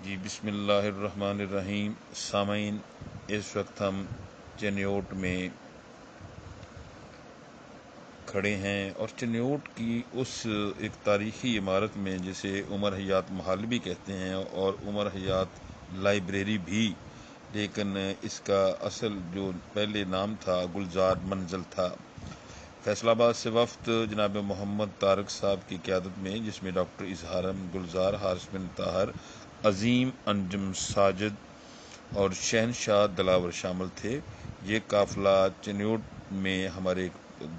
جی بسم اللہ الرحمن الرحیم. سامعین، اس وقت ہم چنیوٹ میں کھڑے ہیں اور چنیوٹ کی اس ایک تاریخی عمارت میں جسے عمر حیات محل بھی کہتے ہیں اور عمر حیات لائبریری بھی، لیکن اس کا اصل جو پہلے نام تھا گلزار منزل تھا. فیصل آباد سے وفد جناب محمد طارق صاحب کی قیادت میں، جس میں ڈاکٹر اظہارم گلزار، حارث بن طاہر، عظیم انجم ساجد اور شہنشاہ دلاور شامل تھے. یہ قافلہ چنیوٹ میں ہمارے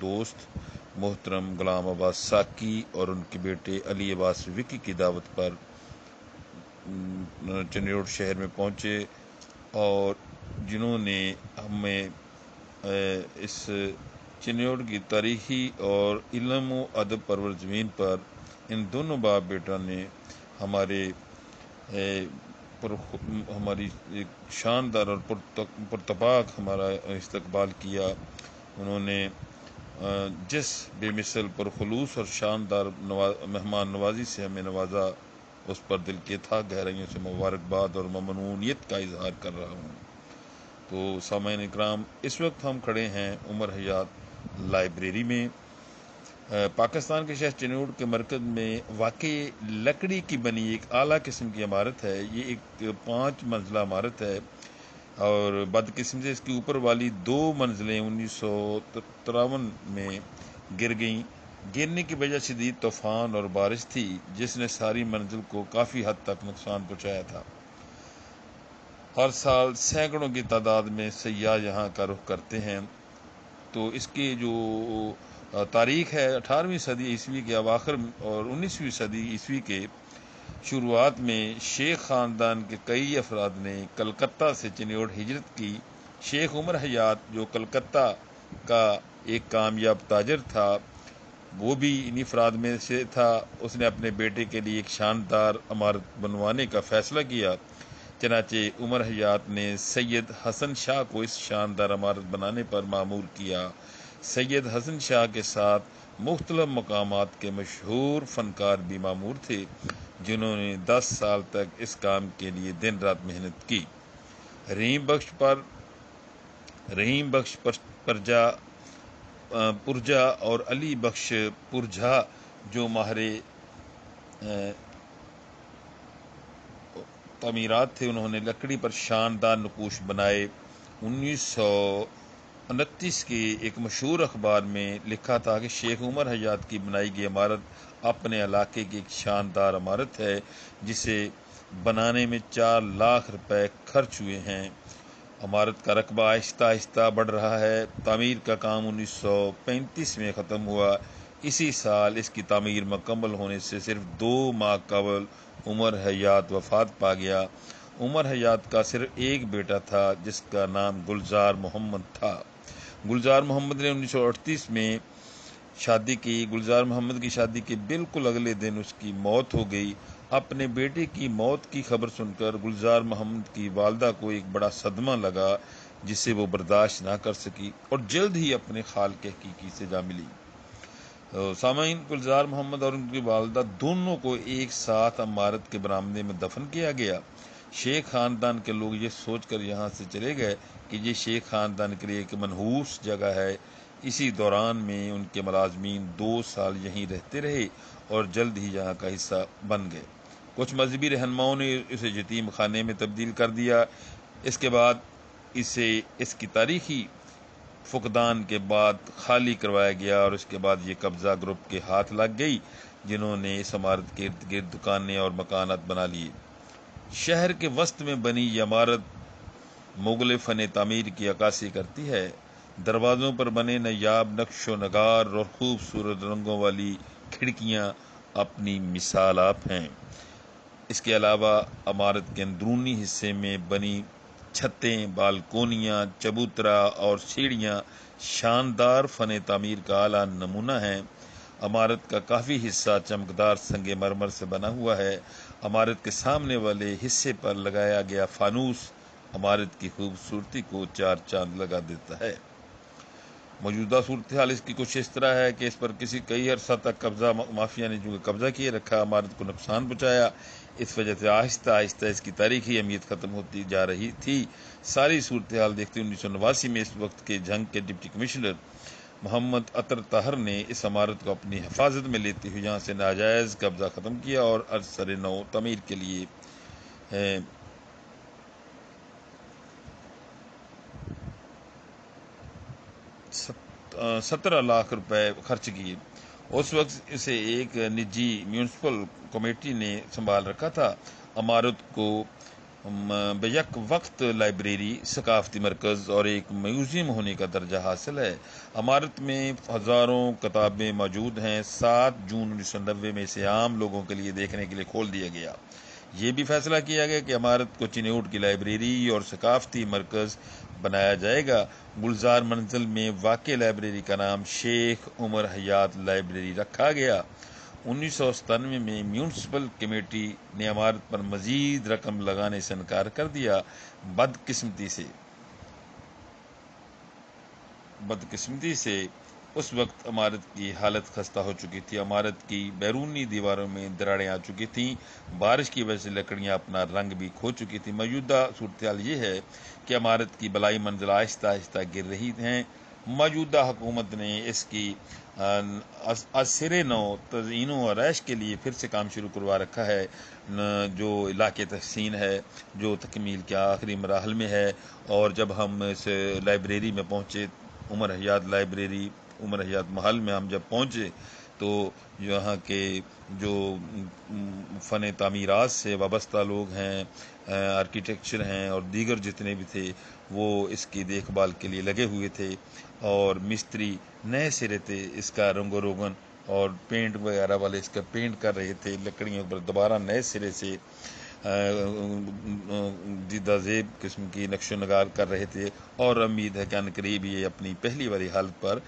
دوست محترم غلام عباس ساکی اور ان کے بیٹے علی عباس وکی کی دعوت پر چنیوٹ شہر میں پہنچے، اور جنہوں نے ہمیں اس چنیوٹ کی تاریخی اور علم و ادب پرور زمین پر ان دونوں باپ بیٹا نے ہماری ایک شاندار اور پرتپاک ہمارا استقبال کیا. انہوں نے جس بے مثل پرخلوص اور شاندار مہمان نوازی سے ہمیں نوازا، اس پر دل کے تھا گہرائیوں سے مبارکباد اور ممنونیت کا اظہار کر رہا ہوں. تو سامعین اکرام، اس وقت ہم کھڑے ہیں عمر حیات لائبریری میں. پاکستان کے شہر چنیوٹ کے مرکز میں واقع لکڑی کی بنی ایک اعلیٰ قسم کی عمارت ہے. یہ ایک 5 منزلہ عمارت ہے اور بدقسمتی سے اس کی اوپر والی 2 منزلیں 1953 میں گر گئیں. گرنے کی وجہ شدید طوفان اور بارش تھی، جس نے ساری منزل کو کافی حد تک نقصان پہنچایا تھا. ہر سال سینکڑوں کی تعداد میں سیاح یہاں کا رخ کرتے ہیں. تو اس کی جو تاریخ ہے 18ویں صدی عیسوی کے اواخر اور 19ویں صدی عیسوی کے شروعات میں شیخ خاندان کے کئی افراد نے کلکتہ سے چنیوٹ ہجرت کی. شیخ عمر حیات جو کلکتہ کا ایک کامیاب تاجر تھا، وہ بھی ان افراد میں سے تھا. اس نے اپنے بیٹے کے لیے ایک شاندار عمارت بنوانے کا فیصلہ کیا. چنانچہ عمر حیات نے سید حسن شاہ کو اس شاندار عمارت بنانے پر مامور کیا. سید حسن شاہ کے ساتھ مختلف مقامات کے مشہور فنکار بھی مامور تھے، جنہوں نے 10 سال تک اس کام کے لیے دن رات محنت کی. رحیم بخش پرجا اور علی بخش پرجا جو ماہر تعمیرات تھے، انہوں نے لکڑی پر شاندار نقوش بنائے. 1929 کے ایک مشہور اخبار میں لکھا تھا کہ شیخ عمر حیات کی بنائی گئی عمارت اپنے علاقے کی ایک شاندار عمارت ہے، جسے بنانے میں 4 لاکھ روپے خرچ ہوئے ہیں. عمارت کا رقبہ آہستہ آہستہ بڑھ رہا ہے. تعمیر کا کام 1935 میں ختم ہوا. اسی سال اس کی تعمیر مکمل ہونے سے صرف 2 ماہ قبل عمر حیات وفات پا گیا. عمر حیات کا صرف ایک بیٹا تھا، جس کا نام گلزار محمد تھا. گلزار محمد نے 1938 میں شادی کی. گلزار محمد کی شادی کے بالکل اگلے دن اس کی موت ہو گئی. اپنے بیٹے کی موت کی خبر سن کر گلزار محمد کی والدہ کو ایک بڑا صدمہ لگا، جسے وہ برداشت نہ کر سکی اور جلد ہی اپنے خال کے حقیقی سے جا ملی. سامعین، گلزار محمد اور ان کی والدہ دونوں کو ایک ساتھ عمارت کے برآمدے میں دفن کیا گیا. شیخ خاندان کے لوگ یہ سوچ کر یہاں سے چلے گئے کہ یہ شیخ خاندان کے لیے ایک منحوس جگہ ہے. اسی دوران میں ان کے ملازمین 2 سال یہیں رہتے رہے اور جلد ہی یہاں کا حصہ بن گئے. کچھ مذہبی رہنماؤں نے اسے یتیم خانے میں تبدیل کر دیا. اس کے بعد اس کی تاریخی فقدان کے بعد خالی کروایا گیا اور اس کے بعد یہ قبضہ گروپ کے ہاتھ لگ گئی، جنہوں نے اس عمارت کے ارد گرد دکانیں اور مکانات بنا لیے. شہر کے وسط میں بنی یہ عمارت مغل فن تعمیر کی عکاسی کرتی ہے. دروازوں پر بنے نایاب نقش و نگار اور خوبصورت رنگوں والی کھڑکیاں اپنی مثال آپ ہیں. اس کے علاوہ عمارت کے اندرونی حصے میں بنی چھتیں، بالکونیاں، چبوترا اور سیڑھیاں شاندار فن تعمیر کا اعلیٰ نمونہ ہیں. عمارت کا کافی حصہ چمکدار سنگ مرمر سے بنا ہوا ہے. عمارت کے سامنے والے حصے پر لگایا گیا فانوس عمارت کی خوبصورتی کو 4 چاند لگا دیتا ہے. موجودہ صورتحال اس کی کچھ اس طرح ہے کہ اس پر کئی عرصہ تک قبضہ مافیا نے جو قبضہ کیے رکھا، عمارت کو نقصان پہنچایا. اس وجہ سے آہستہ آہستہ اس کی تاریخی اہمیت ختم ہوتی جا رہی تھی۔ ساری صورتحال دیکھتے 1989 میں اس وقت کے جنگ کے ڈپٹی کمشنر محمد عطر طاہر نے اس عمارت کو اپنی حفاظت میں لیتے ہوئے یہاں سے ناجائز قبضہ ختم کیا اور ازسر نو تعمیر کے لیے 17 لاکھ روپے خرچ کیے۔ اس وقت اسے ایک نجی میونسپل کمیٹی نے سنبھال رکھا تھا۔ عمارت کو بیک وقت لائبریری، ثقافتی مرکز اور ایک میوزیم ہونے کا درجہ حاصل ہے۔ عمارت میں ہزاروں کتابیں موجود ہیں۔ 7 جون 1990 میں اسے عام لوگوں کے لیے دیکھنے کے لیے کھول دیا گیا۔ یہ بھی فیصلہ کیا گیا کہ عمارت کو چنیوٹ کی لائبریری اور ثقافتی مرکز بنایا جائے گا۔ گلزار منزل میں واقع لائبریری کا نام شیخ عمر حیات لائبریری رکھا گیا۔ 1997 میں میونسپل کمیٹی نے عمارت پر مزید رقم لگانے سے انکار کر دیا۔ بدقسمتی سے اس وقت عمارت کی حالت خستہ ہو چکی تھی۔ عمارت کی بیرونی دیواروں میں دراڑیں آ چکی تھیں، بارش کی وجہ سے لکڑیاں اپنا رنگ بھی کھو چکی تھیں۔ موجودہ صورتحال یہ ہے کہ عمارت کی بلائی منزل آہستہ آہستہ گر رہی ہیں۔ موجودہ حکومت نے اس کی ازسر نو تزئین و آرائش کے لیے پھر سے کام شروع کروا رکھا ہے، جو علاقے تحسین ہے، جو تکمیل کے آخری مراحل میں ہے۔ اور جب ہم اس لائبریری میں پہنچے، عمر حیات لائبریری عمر حیات محل میں ہم جب پہنچے تو یہاں کے جو فن تعمیرات سے وابستہ لوگ ہیں، آرکیٹیکچر ہیں اور دیگر جتنے بھی تھے، وہ اس کی دیکھ بھال کے لیے لگے ہوئے تھے، اور مستری نئے سرے سے اس کا رنگ و روگن اور پینٹ وغیرہ والے اس کا پینٹ کر رہے تھے، لکڑیوں پر دوبارہ نئے سرے سے دیدہ زیب قسم کی نقش و نگار کر رہے تھے، اور امید ہے کہ عنقریب یہ اپنی پہلی والی حالت پر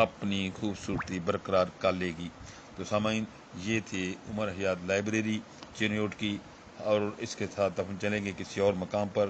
اپنی خوبصورتی برقرار کر لے گی۔ تو سامعین، یہ تھی عمر حیات لائبریری چنیوٹ کی، اور اس کے ساتھ ہم چلیں گے کسی اور مقام پر۔